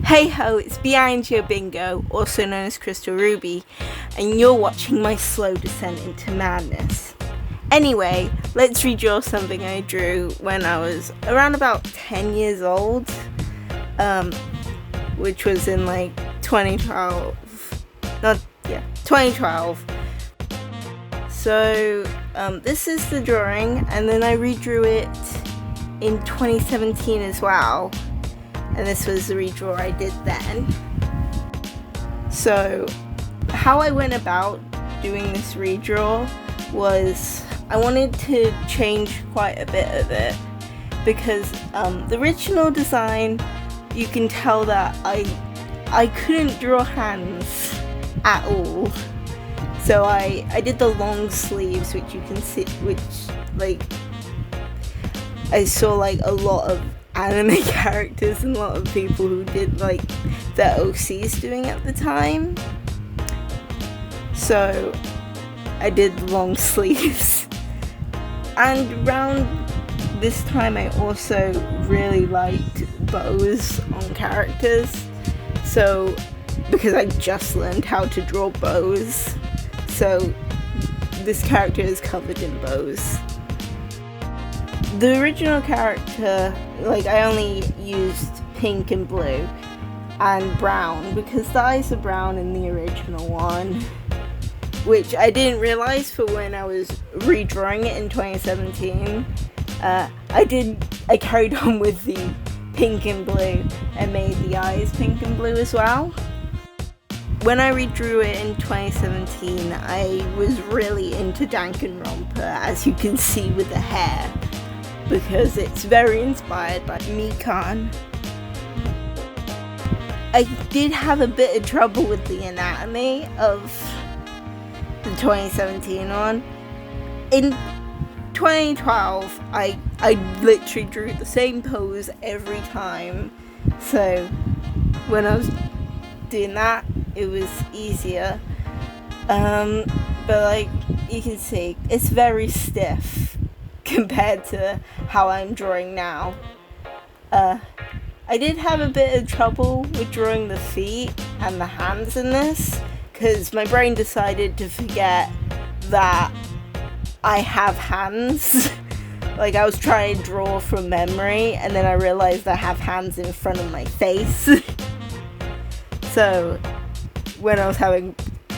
Hey ho, it's Behind Your Bingo, also known as Crystal Ruby, and you're watching my slow descent into madness. Anyway, let's redraw something I drew when I was around about 10 years old, which was in like 2012. 2012. So this is the drawing, and then I redrew it in 2017 as well. And this was the redraw I did then. So how I went about doing this redraw was I wanted to change quite a bit of it, because the original design, you can tell that I couldn't draw hands at all. So I did the long sleeves, which you can see, which like I saw like a lot of anime characters and a lot of people who did like the OCs doing at the time. So I did long sleeves. And around this time I also really liked bows on characters. So because I just learned how to draw bows, so this character is covered in bows. The original character, like, I only used pink and blue and brown because the eyes are brown in the original one, which I didn't realize for when I was redrawing it in 2017. I carried on with the pink and blue and made the eyes pink and blue as well. When I redrew it in 2017, I was really into Danganronpa, as you can see with the hair, because it's very inspired by Mikan. I did have a bit of trouble with the anatomy of the 2017 one. In 2012, I literally drew the same pose every time, so when I was doing that, it was easier. But like you can see, it's very stiff compared to how I'm drawing now. I did have a bit of trouble with drawing the feet and the hands in this, because my brain decided to forget that I have hands. Like, I was trying to draw from memory, and then I realized I have hands in front of my face. So when I was having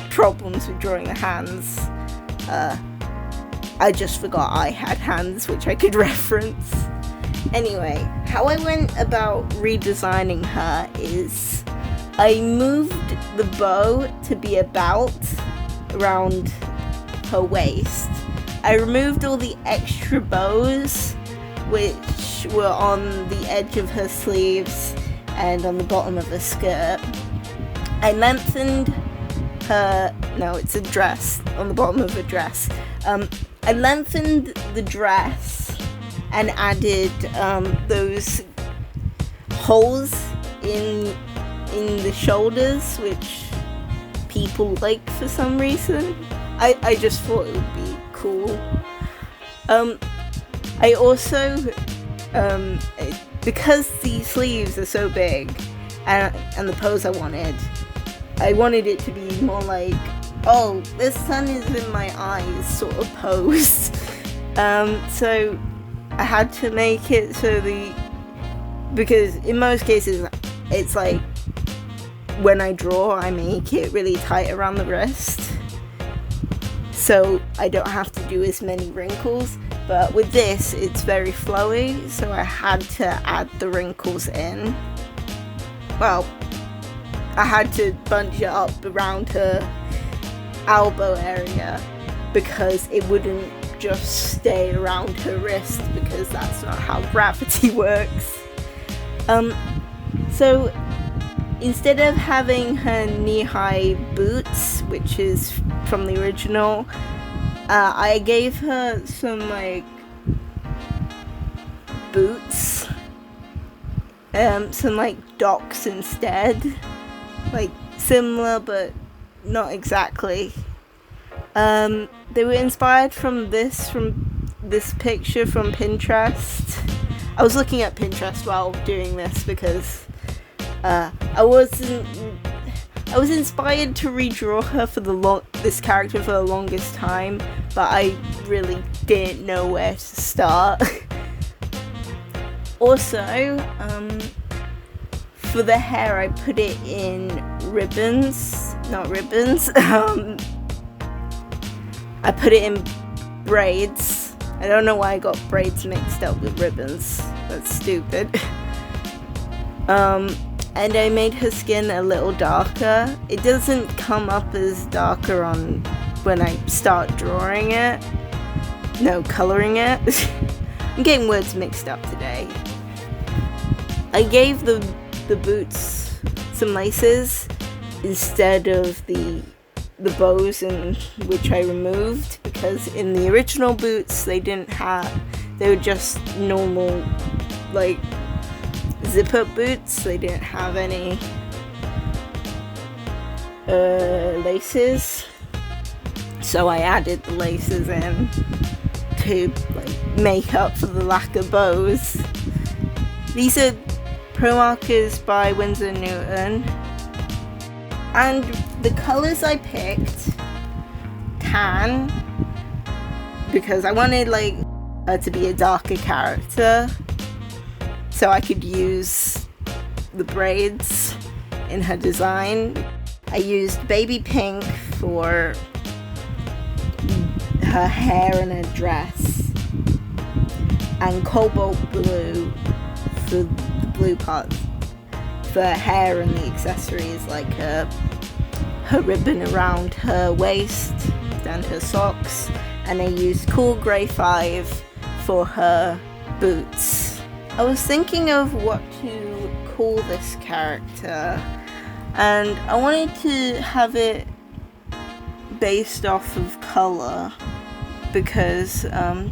problems with drawing the hands, I just forgot I had hands which I could reference. Anyway, how I went about redesigning her is I moved the bow to be about around her waist. I removed all the extra bows which were on the edge of her sleeves and on the bottom of her skirt. I lengthened her, no, it's a dress, on the bottom of a dress. I lengthened the dress and added those holes in the shoulders, which people like for some reason. I just thought it would be cool. I also, because the sleeves are so big and the pose I wanted it to be more like, oh, the sun is in my eyes sort of pose. So I had to make it so because in most cases it's like when I draw I make it really tight around the wrist, so I don't have to do as many wrinkles. But with this it's very flowy, so I had to add the wrinkles in. Well, I had to bunch it up around her elbow area because it wouldn't just stay around her wrist, because that's not how gravity works. So instead of having her knee-high boots, which is from the original, I gave her some like boots, some like docks instead, like similar but not exactly. They were inspired from this picture from Pinterest. I was looking at Pinterest while doing this because I was inspired to redraw her for this character for the longest time, but I really didn't know where to start. Also, for the hair, I put it in ribbons, not ribbons. I put it in braids. I don't know why I got braids mixed up with ribbons. That's stupid. And I made her skin a little darker. It doesn't come up as darker on when I start drawing it. No, coloring it. I'm getting words mixed up today. I gave the boots some laces instead of the bows, in which I removed, because in the original boots they were just normal like zip-up boots. They didn't have any laces, so I added the laces in to like make up for the lack of bows. These are Pro Markers by Winsor & Newton, and the colours I picked, tan, because I wanted like her to be a darker character, so I could use the braids in her design. I used baby pink for her hair and her dress, and cobalt blue for the blue parts for her hair and the accessories, like her ribbon around her waist and her socks, and I used cool grey 5 for her boots. I was thinking of what to call this character, and I wanted to have it based off of colour, because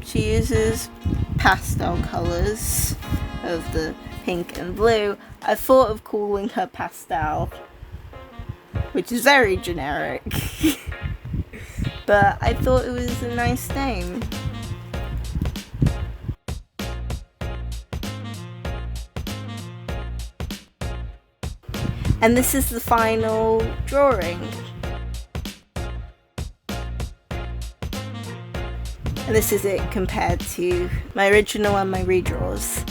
she uses pastel colours of the pink and blue. I thought of calling her Pastel, which is very generic, but I thought it was a nice name. And this is the final drawing. And this is it compared to my original and my redraws.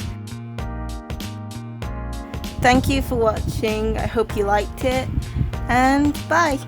Thank you for watching. I hope you liked it, and bye!